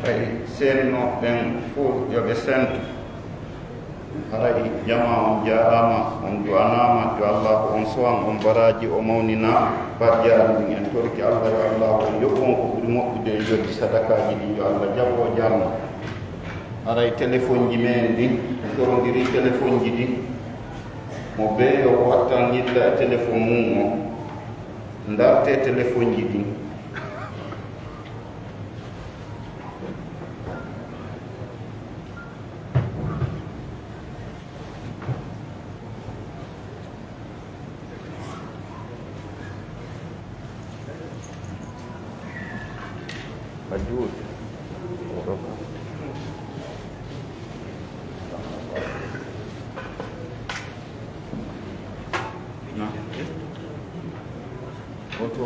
kay senno ben fo yoɓe sentu haray jama on jarama on du'anama yo Allah on sowan on baraji o mawnina bajjaaɗi ɗin en torki Allah yo Allah on yoɓon ko ɓuri moƴƴude e joddi sadakaji ɗi yo Allah jabbo jamma haray téléphone ji men ɗi torodiri téléphone ji ɗi mo be yo wattan yilla e téléphone mum o ndarte téléphone ji ɗi Ajud. Nah, foto.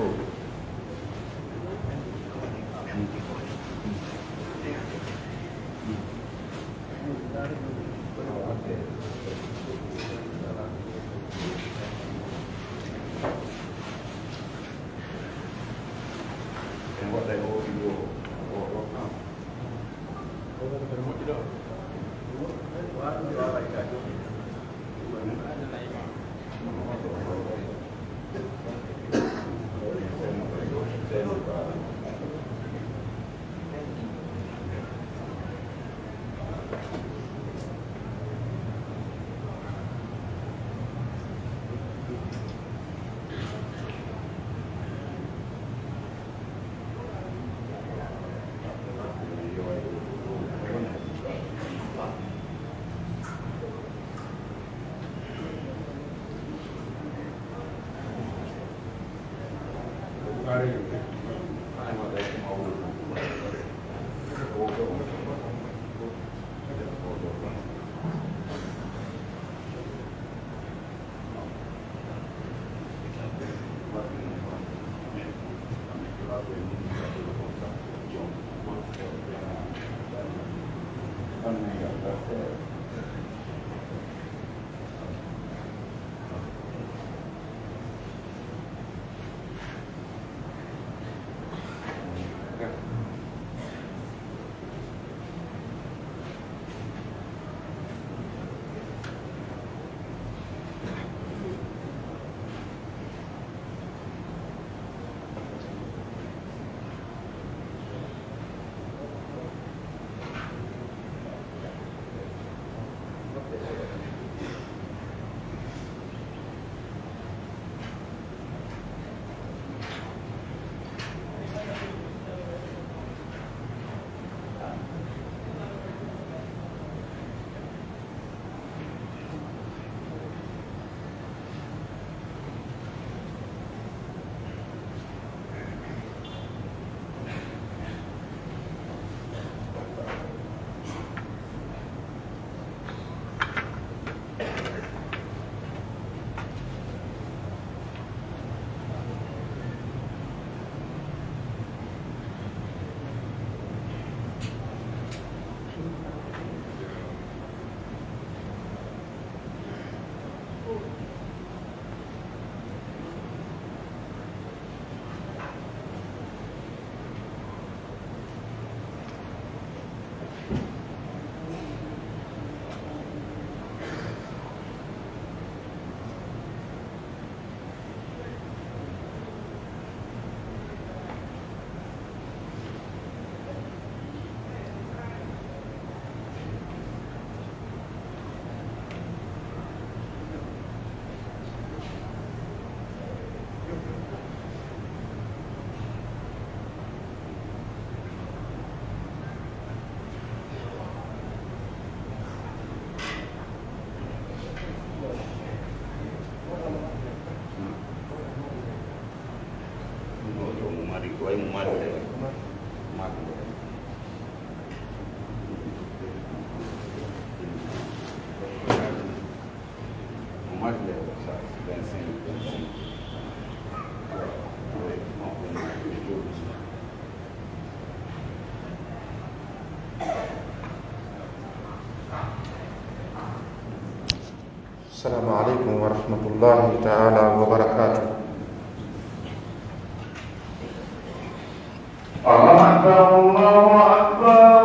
السلام عليكم ورحمة الله تعالى وبركاته. الله أكبر الله أكبر.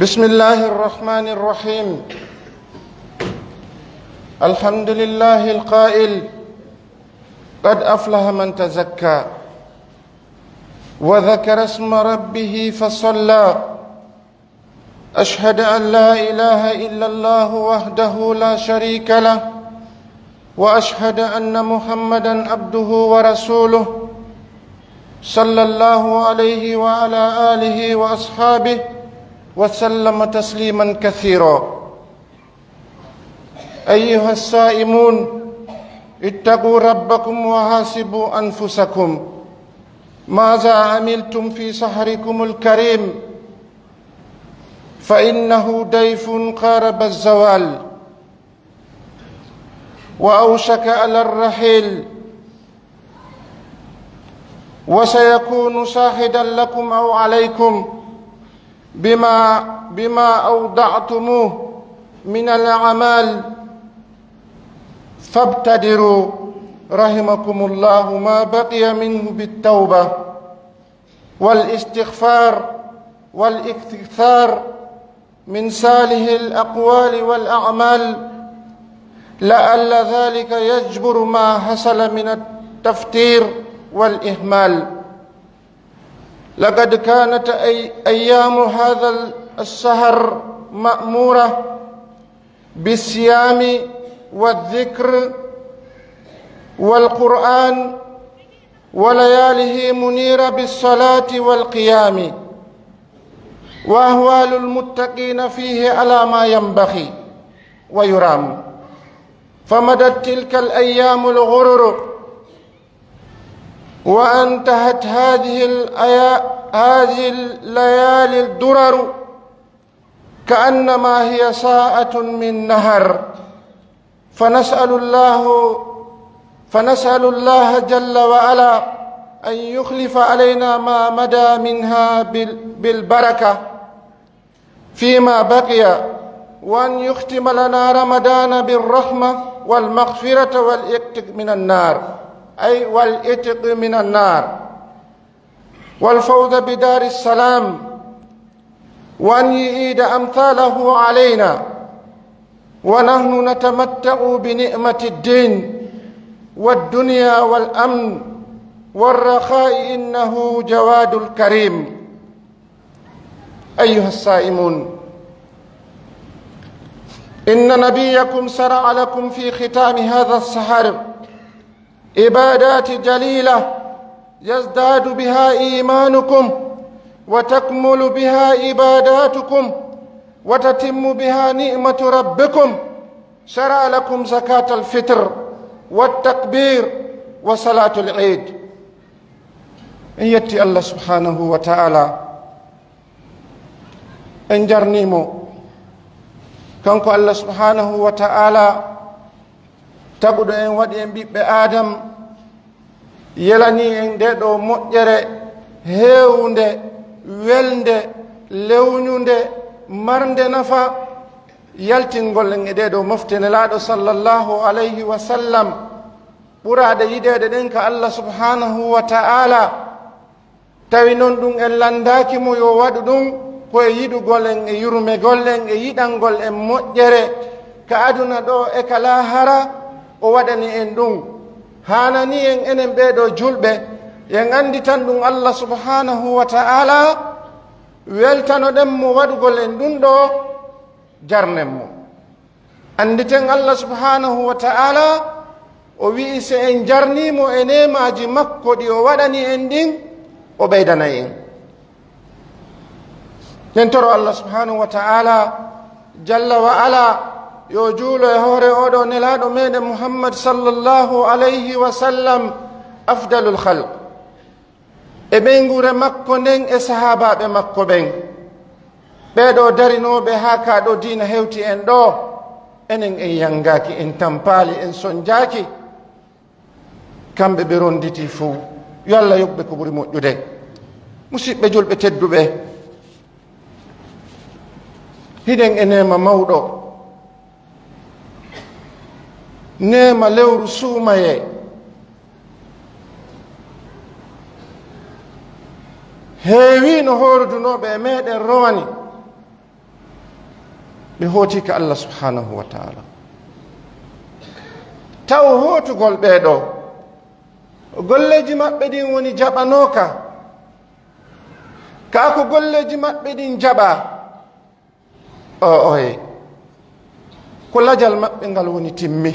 بسم الله الرحمن الرحيم. الحمد لله القائل: قد أفلح من تزكى وذكر اسم ربه فصلى. أشهد أن لا إله إلا الله وحده لا شريك له، وأشهد أن محمدًا عبده ورسوله، صلى الله عليه وعلى آله وأصحابه وسلم تسليما كثيرا. أيها الصائمون، اتقوا ربكم وحاسبوا أنفسكم ماذا عملتم في سحركم الكريم، فإنه ضيف قارب الزوال وأوشك على الرحيل، وسيكون شاهدا لكم أو عليكم بما أودعتموه من الأعمال، فابتدروا رحمكم الله ما بقي منه بالتوبة والاستغفار والاكثار من صالح الأقوال والأعمال، لعل ذلك يجبر ما حصل من التفتير والإهمال. لقد كانت أيام هذا الشهر مأمورة بالصيام والذكر والقرآن، ولياله منيرة بالصلاة والقيام، وأحوال المتقين فيه على ما ينبغي ويرام. فمدت تلك الأيام الغرر، وانتهت هذه الليالي الدرر، كأنما هي ساعة من نهر. فنسأل الله جل وعلا أن يخلف علينا ما مدى منها بالبركة فيما بقي، وأن يختم لنا رمضان بالرحمة والمغفرة والإتق من النار، والإتق من النار والفوز بدار السلام، وأن يعيد أمثاله علينا ونحن نتمتع بنعمة الدين والدنيا والأمن والرخاء، إنه جواد الكريم. أيها الصائمون، إن نبيكم شرع لكم في ختام هذا السحر عبادات جليلة يزداد بها إيمانكم وتكمل بها عباداتكم وتتم بها نعمة ربكم. شرع لكم زكاة الفطر والتكبير وصلاة العيد. إن يتي الله سبحانه وتعالى إن جرنيمو كانكو الله سبحانه وتعالى تقول إن ودي إن بيب آدم يلاني إن دو مؤجرة هيوند ويلند لونيوند مرند نفا يلتنقل إن دو مفتن لادو صلى الله عليه وسلم براد يدد دنك الله سبحانه وتعالى تاوينون دون إن لانداكي مو يواد دون koye yiɗugol en e yurmegol en e yiɗangol en moƴƴere ka aduna ɗo e ka lahara o waɗani en ɗum hanani en enen ɓeeɗo julɓe yen andi tan ɗum allah subhanahu wa ta'ala weltanoɗen mo waɗugol en ɗum ɗo jarnen mo. Anditen allah subhanahu wa ta'ala o wi'i se en jarnimo e nemaji makko ɗi o waɗani en ɗin o ɓeydana en. Nentoro Allah subhanahu wa ta'ala jalla wa ala yo juulo e hoore oɗo nelaɗo meɗen Muhammad sallallahu alayhi wa sallam afdalul khalq e ɓeygure makko nden e sahabaɓe makko ɓen ɓeɗo darinoɓe ha kaɗo dina hewti en ɗo enen en yangaki en tampali en sonjaki kamɓe ɓe ronditi fuu yo Allah yoɓɓe ko ɓuri moƴƴude. Musidɓe julɓe tedduɓe, hiɗen e nema mawɗo, nema lewru suumaye, heewi no horudunoɓe e meɗen rowani ɓe hootika Allah subhanahu wa ta'ala. Taw hootugol ɓeɗo golleji maɓɓe ɗin woni jaɓanoka ka ko golleji maɓɓe ɗin jaɓa oye ko lajal maɓɓe ngal woni timmi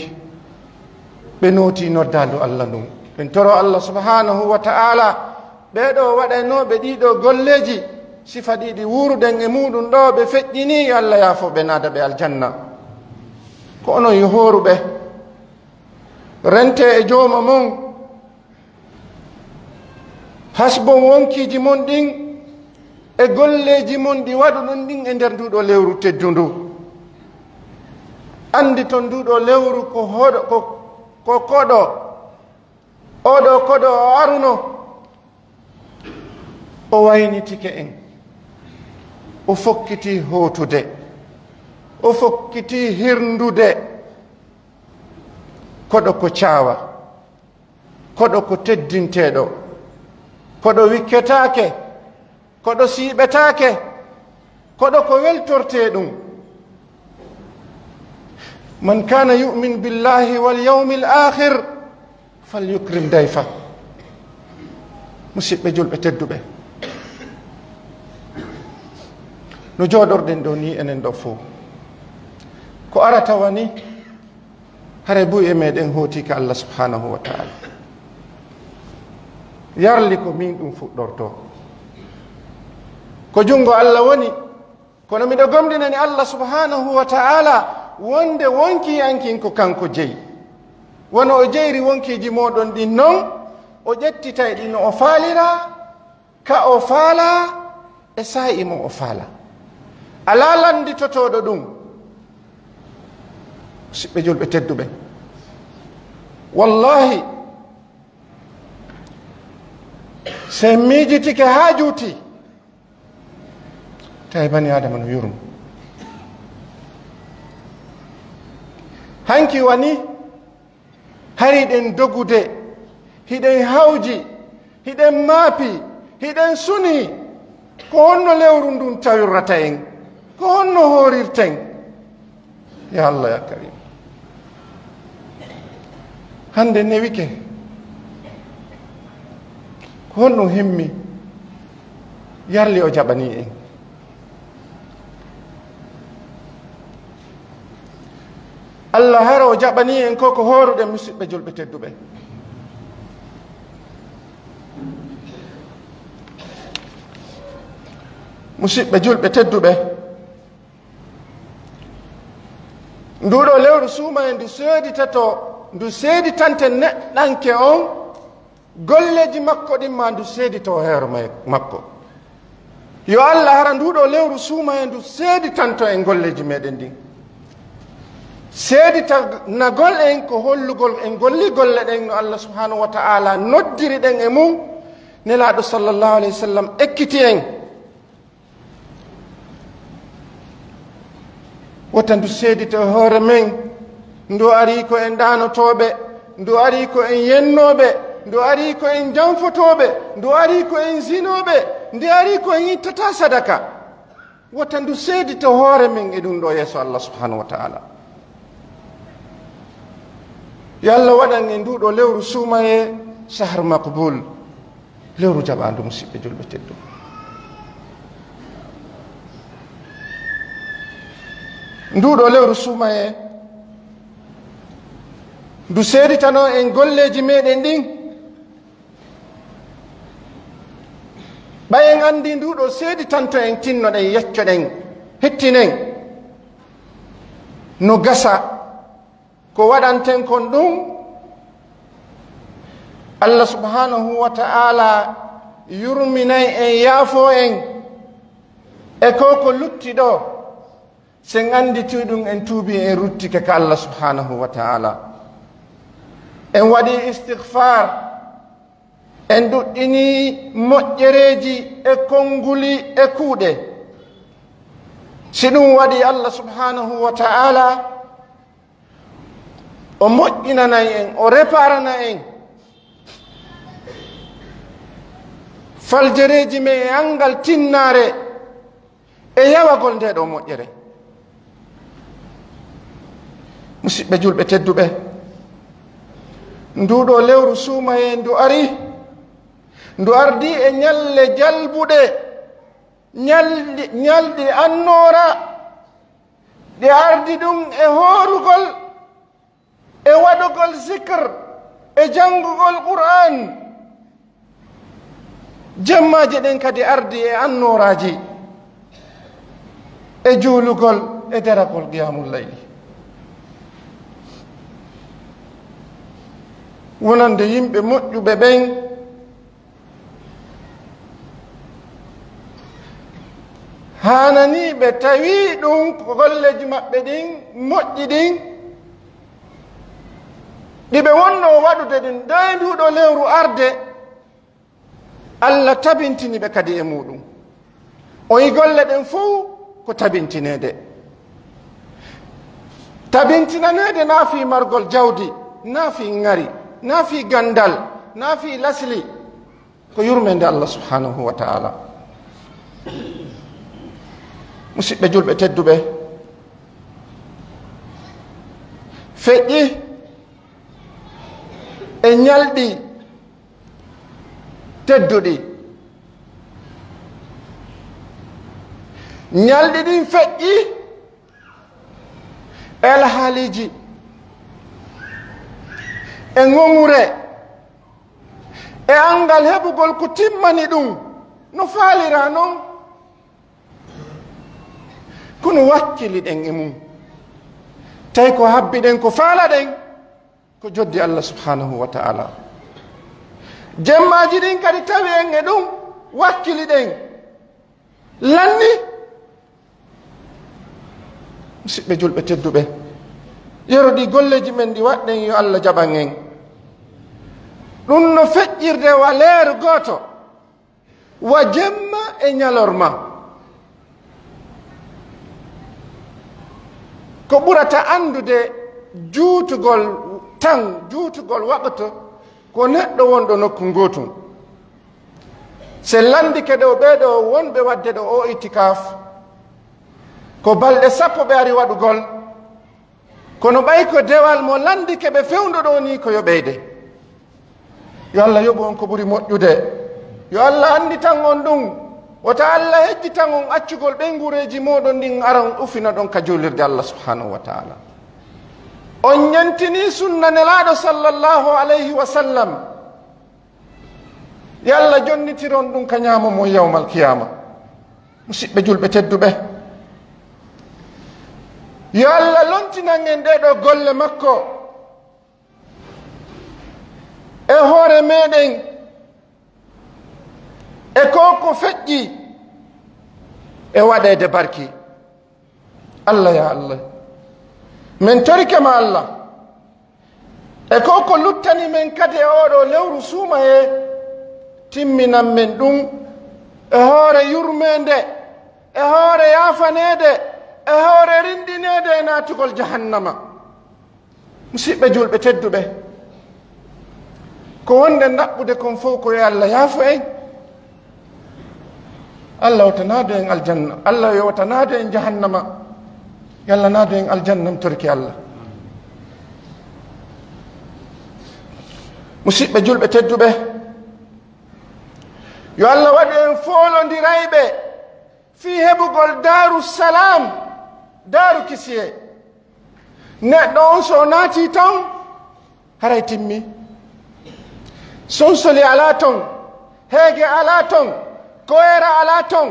ɓe nooti noddandu Allah ndun. ɓen toro Allah subhanahu wa ta'ala ɓeɗo waɗanoɓe ɗiɗo golleji sifa ɗiɗi wuurden e muɗum ɗo ɓe feƴƴini Allah yaafo ɓe naada ɓe aljanna. ko onon yo hooruɓe rente e jooma mon hasbon wonkiji mon ɗin e golleji mon ɗi waɗu ɗum ɗin e nder nduɗo lewru teddundu. andi ton nduɗo lewru ko hoɗo ko koɗo oɗo koɗo o aruno o waynitike en, o fokkiti hootude, o fokkiti hirndude, koɗo ko caawa, koɗo ko teddinteɗo, koɗo wikketake, koɗo siiɓetake, koɗo ko weltorte ɗum. man kana yu'min billahi wal yawmil akhir falyukrim dayfa. musidɓe julɓe tedduɓe, no jooɗorɗen ɗo ni enen ɗo fof ko arata wani hare buy e meɗen hootika Allah subhanahu wa ta'ala yarli ko min ɗum fuɗɗorto ko jungo Allah woni. kono miɗo gomɗinani Allah subhanahu wa ta'ala wonde wonki yankin ko kanko jeyi, wono o jeyri wonkiji moɗon ɗin noon o ƴettitay ɗi no o faalira ka o faala e sa'i mo o faala, ala landitotoɗo ɗum. siɓɓe julɓe tedduɓe, wallahi se miijitike haa juuti tawi bani adama no yurmo. hanki wani hariɗen dogude, hiɗen hawji, hiɗen maapi, hiɗen suni, ko honno lewru ndun tawirrata en, ko honno hoorirten. ya Allah ya karim, hande newike ko honno himmi yarli o jaɓani en. Allah hara o jaɓani en ko horuɗen musidɓe julɓe tedduɓe. Musidɓe julɓe tedduɓe, nduɗo lewru suuma en ndu seeditante neɗɗanke on golleji makko ɗin ma ndu seedito heero makko. Yo Allah hara nduɗo lewru suuma en ndu seeditanto en golleji meɗen ndin. Seedita nagol en ko hollugol en golli golle ɗen no Allah subhanahu wa ta'ala noddiri ɗen e mum, nelaɗo sallallahu alayhi wa sallam ekkiti en. Wota ndu seedita hoore men, ndu ari ko en ɗanotoɓe, ndu ari ko en yennoɓe, ndu ari ko en janfotoɓe, ndu ari ko en zinoɓe, ndu ari ko en ittata sadaka. Wota ndu seedita hoore men e ɗum ɗo yeeso Allah subhanahu wa ta'ala. Yo Allah waɗan e nduɗo lewru suumaye sahar maqbul, lewru jaɓandu musidɓe julɓe teddu. Nduɗo lewru suumaye ndu seeditano en golleji meɗen ɗin. ɓayen andi nduɗo seeditanto en tinnoɗen yeccoɗen hettinen no gasa ko waɗanten kon ɗum Allah subhanahu wa ta'ala yurminay en yaafo en e ko lutti ɗo sen anditi ɗum en tuubi en ruttike ka Allah subhanahu wa ta'ala. En waɗi istighfar, en duɗɗini moƴƴereji e konguli e kuuɗe. Si ɗum waɗi Allah subhanahu wa ta'ala o moƴƴinanay en, o réparana en faljereji men e angal tinnare e yawagol nde ɗo moƴƴere. Musidɓe julɓe tedduɓe, nduɗo lewru suumaye ndu ardi e ñalle jalbuɗe, ñalɗi annora, ɗi ardi ɗum e horugol e waɗugol zikr e jangugol qur'an. Jemmaji ɗen kadi ardi e annoraji e juulugol e daragol qiyamul layli. Wonande yimɓe moƴƴuɓe ɓen hananiɓe tawi ɗum ko golleji maɓɓe ɗin moƴƴi ɗin ɗiɓe wonno waɗude ɗin ɗo e nduɗo lewru arde, Allah tabintiniɓe kadi e muɗum. O yi golle ɗen fof ko tabintinede. Tabintinanede naafi margol jawdi, naafi ngari, naafi gandal, naafi lasli, ko yurmede Allah subhanahu wa ta'ala. Musidɓe julɓe tedduɓe, feƴƴi e ñalɗi tedduɗi, ñalɗi ɗin feƴƴi alhaaliji e ŋoŋure e angal heɓugol ko timmani ɗum no faalira noon, kono wakkili ɗen e mum tawi ko habbi ɗen ko faala ɗen ko joddi Allah subhanahu wa ta'ala. Jemmaji ɗin kadi tawi en e ɗum wakkili ɗen lanni. Musidɓe julɓe tedduɓe, yero ɗi golleji men ɗi waɗɗen yo Allah jaɓan en. ɗum no feƴƴirde wa leeru gooto wa jemma e ñalorma, ko ɓurata andude juutugol tan, juutugol waɓato ko neɗɗo wonɗo nokku gootum. se landike ɗo ɓeeɗo wonɓe wadde ɗo o itikaf ko balɗe 10 ɓe ari waɗugol, kono ɓay ko dewal mo landike ɓe fewndo ɗo ni ko yo ɓeyde. yo Allah yoɓu on ko ɓuri moƴƴude, yo Allah anndi tan on ɗum, wota Allah hejji tan on accugol ɓen gureji moɗon ɗin aran ufina ɗon ka julirde Allah subhanahu wa ta'ala. on ñantini sunna nelaɗo sallllahu alayhi wa sallam yalla jonnitiron ɗum ka ñaama mo yawmal qiyama musidɓe julɓe tedduɓe yo allah lontinan en ɗeɗo golle makko e hoore meɗen e ko feƴƴi e waɗede barki allah ya allah min torikema allah e ko luttani men kadi e oɗo lewru suumaye timminan men ɗum e hoore yurmede e hoore yafanede e hoore rindinede e natugol jahannama musidɓe julɓe tedduɓe ko wonde ɗaɓɓude kon fof ko yo allah yaafo en allah wotanado en aljanna allah yo wotanado en jahannama yalla naado en aljanna mi torki allah musidɓe julɓe tedduɓe yo allah waɗu en foolondirayɓe fi heɓugol daru salam daru kisiye neɗɗo on so naati ton haray timmi sonsoli ala ton heege ala ton koyera ala ton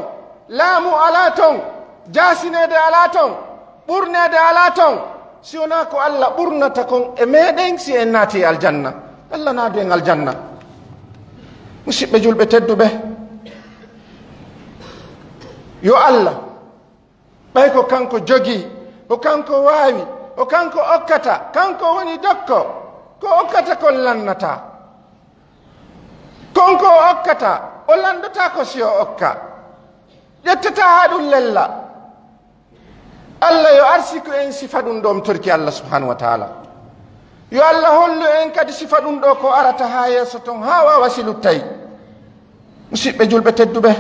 laamu ala ton jasinede ala ton ɓurnede ala ton si wona ko allah ɓurnata kon e meɗen si en naati aljanna allah naadu en aljanna musidɓe julɓe tedduɓe yo allah ɓay ko kanko jogii o kanko waawi o kanko okkata kanko woni dokko ko okkata kon lannata konko o okkata o landata ko si o okka ƴettata ha ɗum lella allah yo arsiku en sifa ɗum ɗo mi torki allah subhanahu wa taala yo allah hollu en kadi sifa ɗum ɗo ko arata ha yeeso ton ha wawa siluttay musidɓe julɓe tedduɓe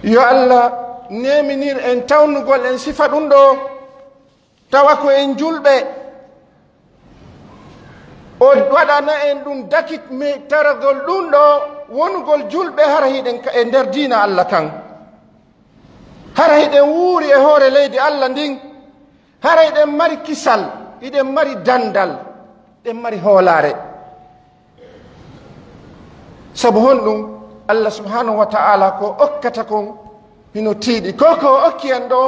yo allah neminir en tawnugol en sifa ɗum ɗo tawa ko en julɓe o waɗana en ɗum dakit mi taragol ɗum ɗo wonugol julɓe hara hiɗen e nder diina allah kan hara hiɗen wuuri e hoore leydi allah ndin hara hiɗen mari kisal hiɗen mari dandal ɗen mari hoolare sabu honɗum allah subhanahu wa ta'ala ko okkata kon hino tiiɗi ko okki en ɗo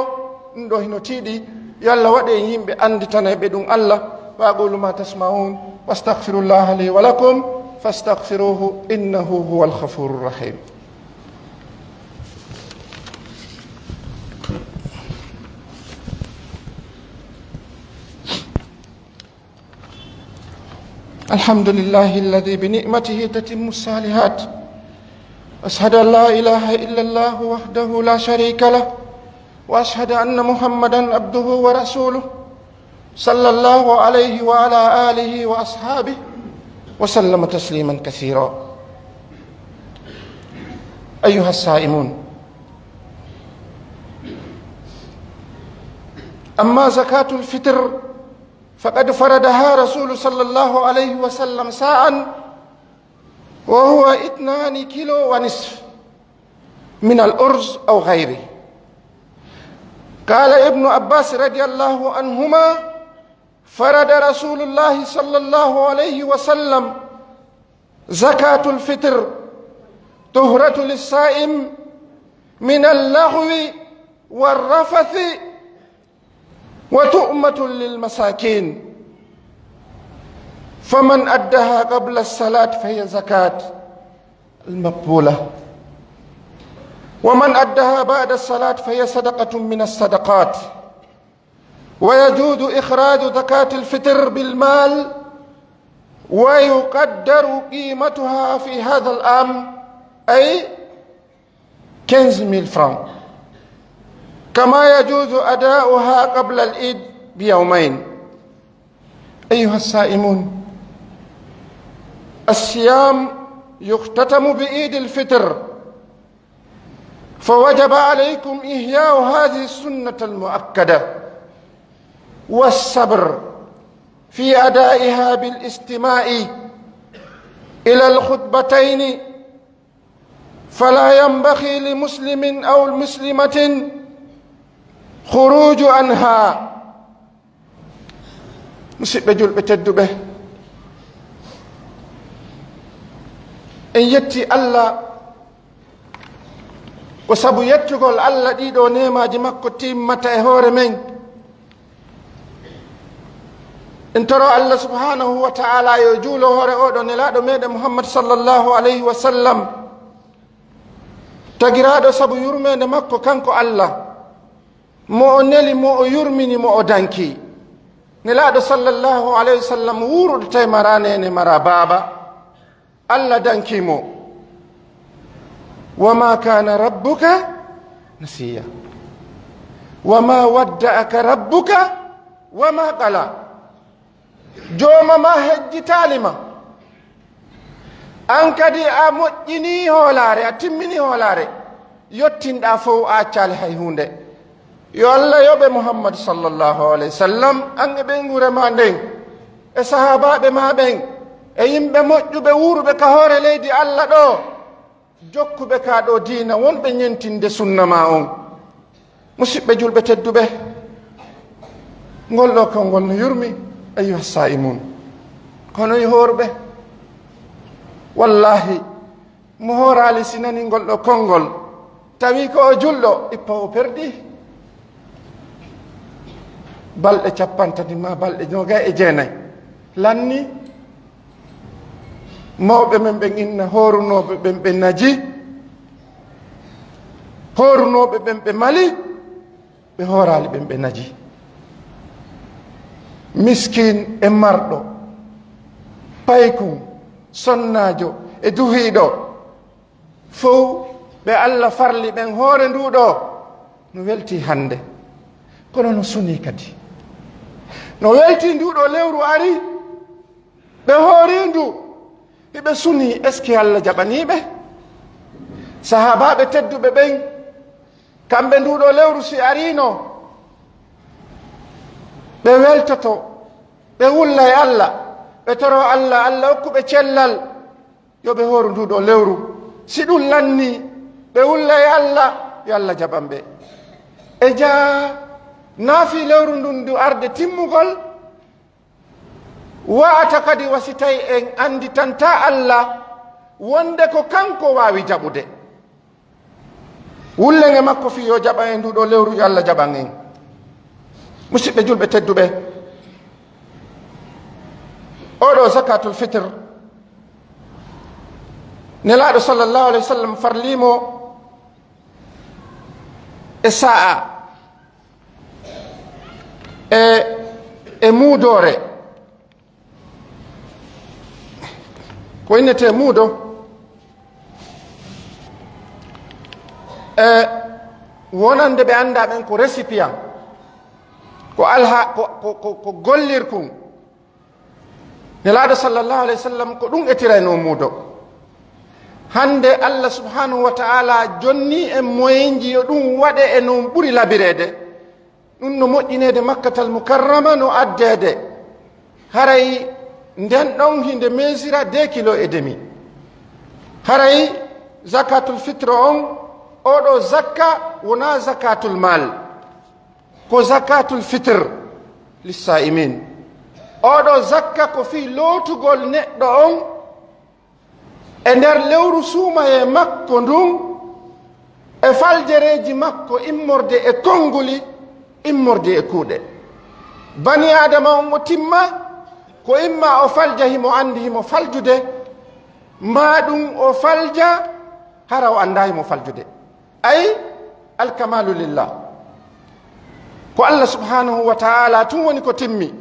ɗum ɗo hino tiiɗi yo allah waɗe en yimɓe anditanaɓe ɗum allah wa aqulu ma tasma'un wastaghfirullah li wa lakum fastaghfiruhu innahu huwal ghafurur rahim الحمد لله الذي بنعمته تتم الصالحات أشهد أن لا إله إلا الله وحده لا شريك له وأشهد أن محمدا عبده ورسوله صلى الله عليه وعلى آله وأصحابه وسلم تسليما كثيرا أيها الصائمون أما زكاة الفطر فقد فرضها رسول صلى الله عليه وسلم ساعا وهو 2 كيلو ونصف من الأرز أو غيره. قال ابن عباس رضي الله عنهما فرض رسول الله صلى الله عليه وسلم زكاة الفطر طهرة للصائم من اللغو والرفث وتؤمة للمساكين، فمن أدها قبل الصلاة فهي زكاة المقبولة، ومن أدها بعد الصلاة فهي صدقة من الصدقات. ويجوز إخراج زكاة الفطر بالمال ويقدر قيمتها في هذا العام أي 15,000 فرنك، كما يجوز أداؤها قبل العيد بيومين. أيها الصائمون، الصيام يختتم بعيد الفطر، فوجب عليكم إحياء هذه السنة المؤكدة والصبر في أدائها بالاستماع إلى الخطبتين، فلا ينبغي لمسلم أو مسلمة khuruju anha musidɓe julɓe tedduɓe en yetti Allah ko sabu yettugol Allah ɗiɗo nemaji makko timmata e hoore men en toro Allah subhanahu wa ta'ala yo juulo hoore oɗo nelaɗo meɗen Muhammad sallallahu alayhi wa sallam tagiraɗo sabu yurmede makko kanko Allah mo o neli mo o yurmini mo o danki nelaɗo sallallahu alayhi wa sallam wuruɗo tawi mara nene mara baaba Allah dankimo wama kana rabbuka nasiya wama wadda'aka rabbuka wama qala jooma ma hejjitalima an kadi a moƴƴini hoolare a timmini hoolare yottinɗa fof a accali hay hunde yo Allah yoɓe Muhammad sallallahu alayhi wa sallam an e ɓen gurema nden e sahabaɓe ma ɓen e yimɓe moƴƴuɓe wuruɓe ka hoore leydi Allah ɗo jokkuɓe ka ɗo diina wonɓe ñentinde sunna ma on musidɓe julɓe tedduɓe ngol ɗo konngol no yurmi ayuha saimun kono e hoorɓe wallahi mo hoorali sinani ngol ɗo konngol tawi ko o julɗo ippa o perdi balɗe capantati ma balɗe 29 lanni mawɓe men ɓen inna horunoɓe ɓen ɓe naji horunoɓe ɓen ɓe mali ɓe hoorali ɓen ɓe naji miskin e marɗo paykum sonnajo e duhiɗo fof ɓe Allah farli ɓen hoore nduɗo no welti hande kono no suni kadi no welti nduɗo lewru ari ɓe hoori ndu ɓe suni est ce que Allah jaɓaniɓe sahabaɓe tedduɓe ɓen kamɓe nduɗo lewru si arino ɓe weltoto ɓe wulla e Allah ɓe toro Allah Allah hokkuɓe cellal yo ɓe hooru nduɗo lewru si ɗum lanni ɓe wulla e Allah yo Allah jaɓanɓe e jaa naafi lewru ndun ndu arde timmugol wa'ata kadi wasi tawi en andi tanta Allah wonde ko kanko wawi jaɓude wullenge makko fi yo jaɓa en nduɗo lewru yo Allah jaɓan en musidɓe julɓe tedduɓe oɗo zakatul fitr nelaɗo sallallahu alayhi wa sallam farlimo e sa'a e muudore ko innete muudo wonande ɓe anda ɓen ko récipient ko alha ko gollirkum nelaɗo sallallahu alayhi wa sallam ko ɗum etirayno muudo hande Allah subhanahu wa ta'ala jonni en moyenji yo ɗum waɗe e no ɓuri labirede ɗum no moƴƴinede makkatal mukarrama no addede haray nden ɗon hinde mesira 2,5 kilos haray zakatul fitre on oɗo zakka wona zakatul mal ko zakatul fitre lissaimin oɗo zakka ko fi lootugol neɗɗo on e nder lewru suumaye makko ndun e faljereji makko immorde e konnguli immorde e kuuɗe bani adama on mo timma ko imma o falja himo andi himo faljude ma ɗum o falja hara o anda himo faljude ay alkamalu lillah ko Allah subhanahu wa ta'ala tun woni ko timmi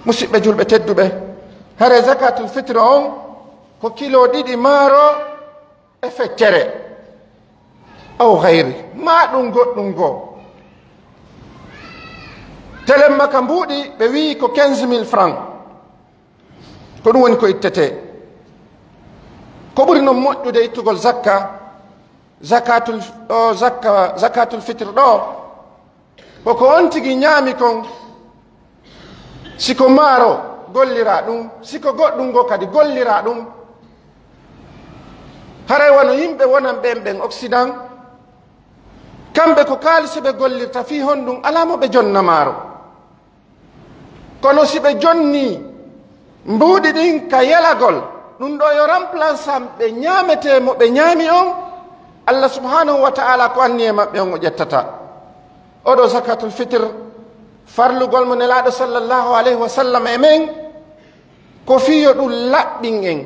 musidɓe julɓe tedduɓe hare zakatul fitre on ko kilo 2 maaro e feccere aw hayri ma ɗum goɗɗum goo telemma ka mbuuɗi ɓe wi ko 15,000 francs ko ɗum woni ko ittete ko ɓuri noon moƴƴude ittugol zakka zakatul fitre ɗo koko on tigi ñaami kon siko maaro gollira ɗum siko goɗɗum go kadi gollira ɗum haray wono yimɓe wonan ɓen occident kamɓe ko kaalisi ɓe gollirta fi honɗum alamo ɓe jonnamaro kono si ɓe jonni mbuuɗi ɗin ka yelagol ɗum ɗo yo remplaçant ɓe ñaamete mo ɓe ñaami on allah subhanahu wa taala ko anni e maɓɓe on o ƴettata oɗo zakatul fitre farlugol mo nelaɗo sallllahu alayhi wa sallam e men ko fiyo ɗum laɓɓin en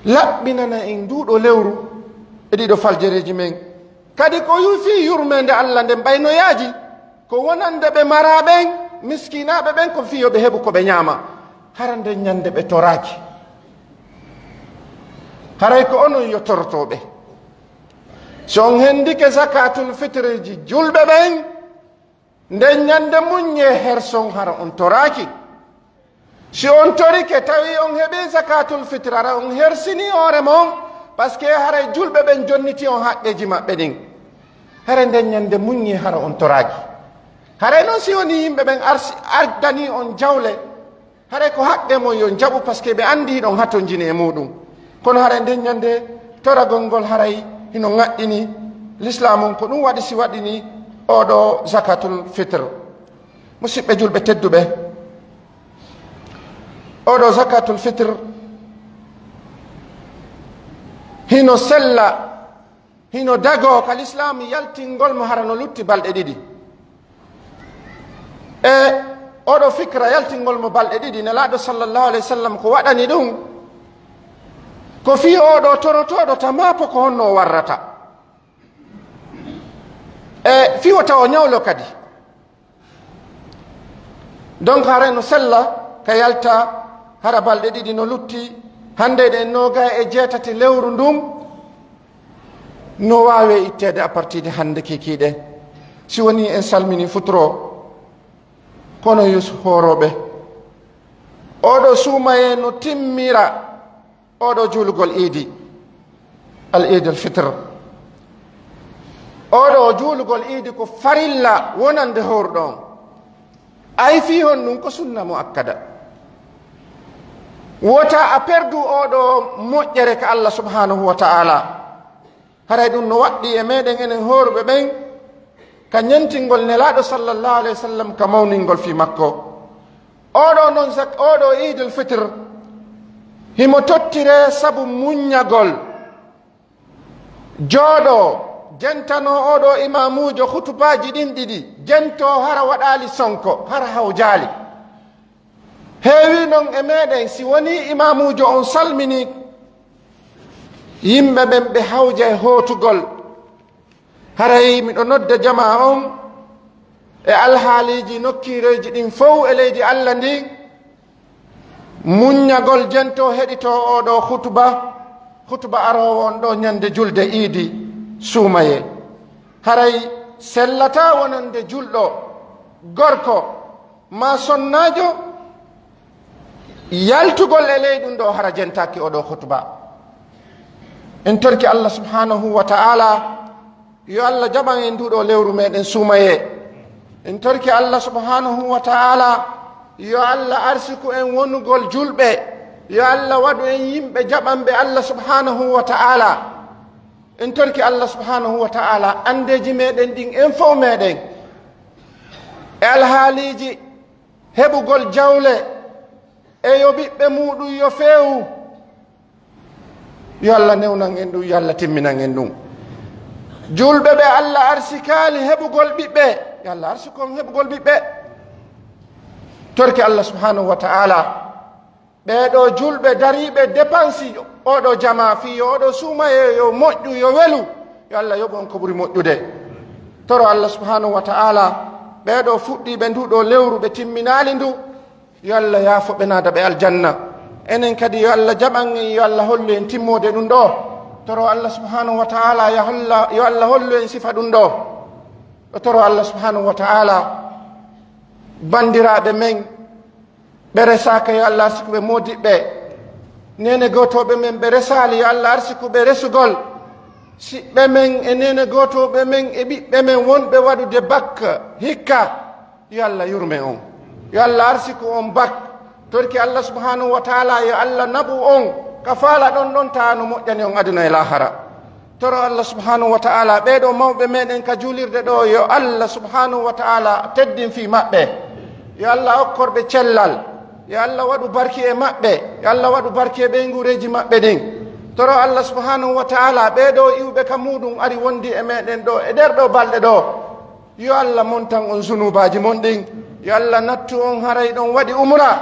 laɓɓinana en nduɗo lewru e ɗiɗo faljereji men kadi ko fi yurmede allah nde mbaynoyaji ko wonande ɓe maraɓen miskinaɓe ɓen ko fiyo ɓe heɓu koɓe ñaama hara nde ñande ɓe toraki haray ko onon yo torotoɓe so on hendike zakatul fitre ji julɓe ɓen nden ñande muñe herson hara on toraki si on torike tawi on heeɓi zakatul fitre hara on hersini hoore mon par ce que haray julɓe ɓen jonniti on haqqeji maɓɓe ɗin hara nden ñande muñe hara on toraki haray noon si woni yimɓe ɓen ardani on jawle haray ko haqqe mon yo jaɓu par ce que ɓe andi ɗon hatto jini e muɗum kono haray nden ñande toragol ngol haray hino ŋaɗɗini l'islam on ko ɗum waɗi si waɗini oɗo zakatul fitre musidɓe julɓe tedduɓe oɗo zakatul fitre hino sella hino dago ka l'islam yaltingol mo hara no lutti balɗe ɗiɗi e oɗo fikra yaltingol mo balɗe ɗiɗi nelaɗo sallllahu alayhi wa sallam ko waɗani ɗum ko fi oɗo torotoɗo tamapo ko honno o warrata e fiwata o ñawlo kadi donc hara no sella ka yalta hara balɗe ɗiɗi no lutti hande ɗen noga e jeetati lewru ndun no wawe ittede à partir de hande kikiɗe si woni en salmini futuro kono yus horoɓe oɗo suumaye no timmira oɗo julugol iidi al id al fitre oɗo julugol iidi ko farilla wonande horɗon ay fi hon ɗum ko sunna mo akkada wota a perdu oɗo moƴƴere ka allah subhanahu wa taala haray ɗum no waɗɗi e meɗen enen horuɓe ɓen ka ñantingol nelaɗo sallllahu alayhi wa sallam ka mawningol fi makko oɗo noon oɗo idul fitre himo tottire sabu muññagol jooɗo jentano oɗo imamujo hutubaji ɗin ɗiɗi jento hara waɗali sonko hara hawjali heewi noon e meɗen si woni imamujo on salmini yimɓe ɓen ɓe hawja e hootugol haray miɗo nodda jama on e alhaaliji nokkireji ɗin fof e leydi allah ndi muññagol jento heɗito oɗo hutuba arowo on ɗo ñande julde iidi suumaye haray sellata wonande julɗo gorko ma sonnajo yaltugol e leyɗum ɗo hara jentaki oɗo hutuba en torki allah subhanahu wa ta'ala yo allah jaɓan en nduɗo lewru meɗen suumaye en torki allah subhanahu wa ta'ala yo allah arsiku en wonugol julɓe yo allah waɗu en yimɓe jaɓanɓe allah subhanahu wa ta'ala en torki allah subhanahu wa ta'ala andeji meɗen ɗin en fof meɗen e alhaaliji heɓugol jawle e yo ɓiɓɓe muɗum yo feewu yo allah newnan en ɗum yo allah timminan en ɗum julɓe ɓe allah arsikali heɓugol ɓiɓɓe yo allah arsikon heɓugol ɓiɓɓe torki allah subhanahu wa ta'ala ɓeɗo julɓe dariɓe dépense oɗo jama fi oɗo suumaye yo moƴƴu yo welu yo allah yoɓu on ko ɓuuri moƴƴude toro allah subhanahu wa ta'ala ɓeɗo fuɗɗiɓe nduɗo lewru ɓe timminali ndu yo allah yaafo ɓe naada ɓe aljanna enen kadi yo allah jaɓan en yo allah hollu en timmode ɗum ɗo toro allah subhanahu wa ta'ala yo allah hollu en sifa ɗum ɗo toro allah subhanahu wa ta'ala bandiraɓe men ɓe resaka yo allah arsiku ɓe modiɓɓe nene gotoɓe men ɓe resali yo allah arsiku ɓe resugol siɓɓe men e nene gotoɓe men e ɓiɓɓe men wonɓe waɗude bac hikka yo allah yurme on yo allah arsiku on bac torki allah subhanahu wa ta'ala yo allah naɓu on ka faala ɗon ɗon ta no moƴƴani on aduna e lahara toro Allah subhanahu wa ta'ala ɓeɗo mawɓe meɗen ka julirde ɗo yo Allah subhanahu wa ta'ala teddin fi maɓɓe, yo Allah okkorɓe cellal, yo Allah waɗu barki e maɓɓe, yo Allah waɗu barki e ɓeygureji maɓɓe ɗin. toro Allah subhanahu wa ta'ala ɓeɗo iwɓe ka muɗum ari wondi e meɗen ɗo e nder ɗo balɗe ɗo, yo Allah montan on zunubaji mon ɗin, yo Allah nattu on haray ɗon waɗi umra.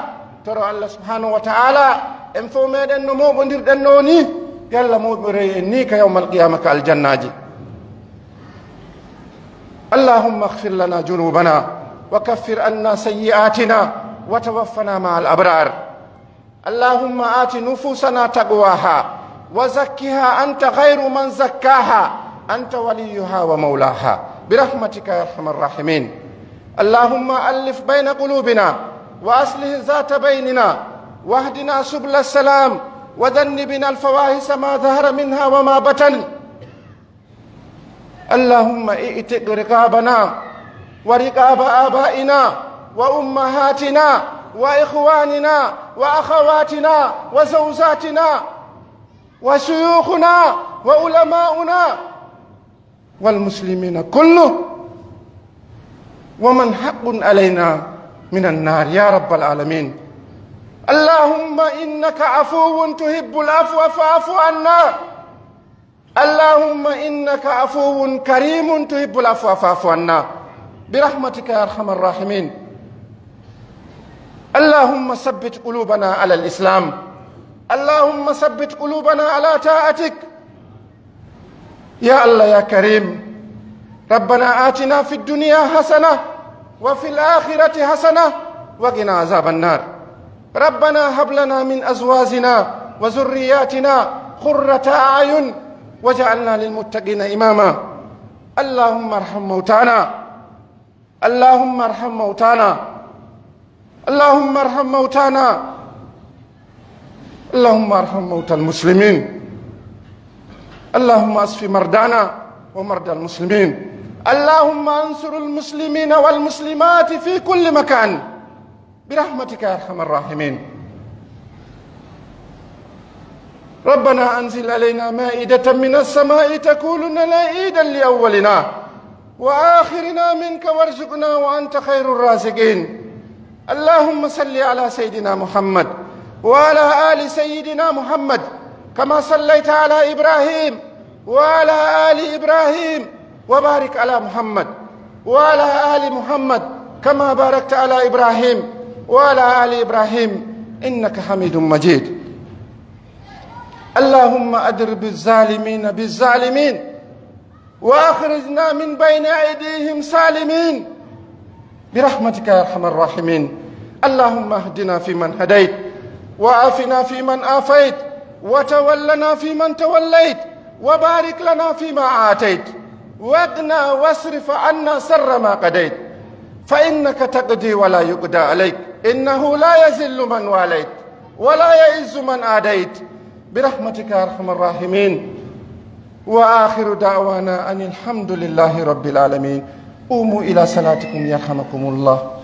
toro Allah subhanahu wa ta'ala en fof meɗen no moɓodirɗen no ni, yo Allah moɓore en ni ka yawmal qiyama ka aljannaji. اللهم اغفر لنا جنوبنا وكفر عنا سيئاتنا وتوفنا مع الأبرار. اللهم آت نفوسنا تقواها وزكها أنت خير من زكاها أنت وليها ومولاها برحمتك يا أرحم الراحمين. اللهم ألف بين قلوبنا وأصلح ذات بيننا واهدنا سبل السلام وذنبنا الفواحش ما ظهر منها وما بطن. اللهم ائتق رقابنا ورقاب آبائنا وأمهاتنا وإخواننا وأخواتنا وزوجاتنا وشيوخنا وعلماؤنا والمسلمين كله ومن حق علينا من النار يا رب العالمين. اللهم إنك عفو تحب العفو فاعف عنا. اللهم إنك عفو كريم تحب العفو فاعف عنا برحمتك يا أرحم الراحمين. اللهم ثبت قلوبنا على الإسلام. اللهم ثبت قلوبنا على طاعتك يا الله يا كريم. ربنا آتنا في الدنيا حسنة وفي الآخرة حسنة وقنا عذاب النار. ربنا هب لنا من أزواجنا وذرياتنا قرة أعين وجعلنا للمتقين إماما. اللهم ارحم موتانا. اللهم ارحم موتانا. اللهم ارحم موتانا. اللهم ارحم موتى المسلمين. اللهم اشف مرضانا ومرضى المسلمين. اللهم انصر المسلمين والمسلمات في كل مكان برحمتك يا ارحم الراحمين. ربنا أنزل علينا مائدة من السماء تكون لنا عيدا لأولنا وآخرنا منك وارزقنا وأنت خير الرازقين. اللهم صل على سيدنا محمد وعلى آل سيدنا محمد كما صليت على إبراهيم وعلى آل إبراهيم وبارك على محمد وعلى آل محمد كما باركت على إبراهيم وعلى آل إبراهيم إنك حميد مجيد. اللهم أضرب الظالمين بالظالمين وأخرجنا من بين أيديهم سالمين برحمتك يا أرحم الراحمين. اللهم اهدنا فيمن هديت وعافنا فيمن عافيت وتولنا فيمن توليت وبارك لنا فيما آتيت واقنا واصرف عنا شر ما قضيت فإنك تقضي ولا يقضى عليك إنه لا يذل من واليت ولا يعز من عاديت برحمتك يا أرحم الراحمين. وآخر دعوانا أن الحمد لله رب العالمين. قوموا إلى صلاتكم يرحمكم الله.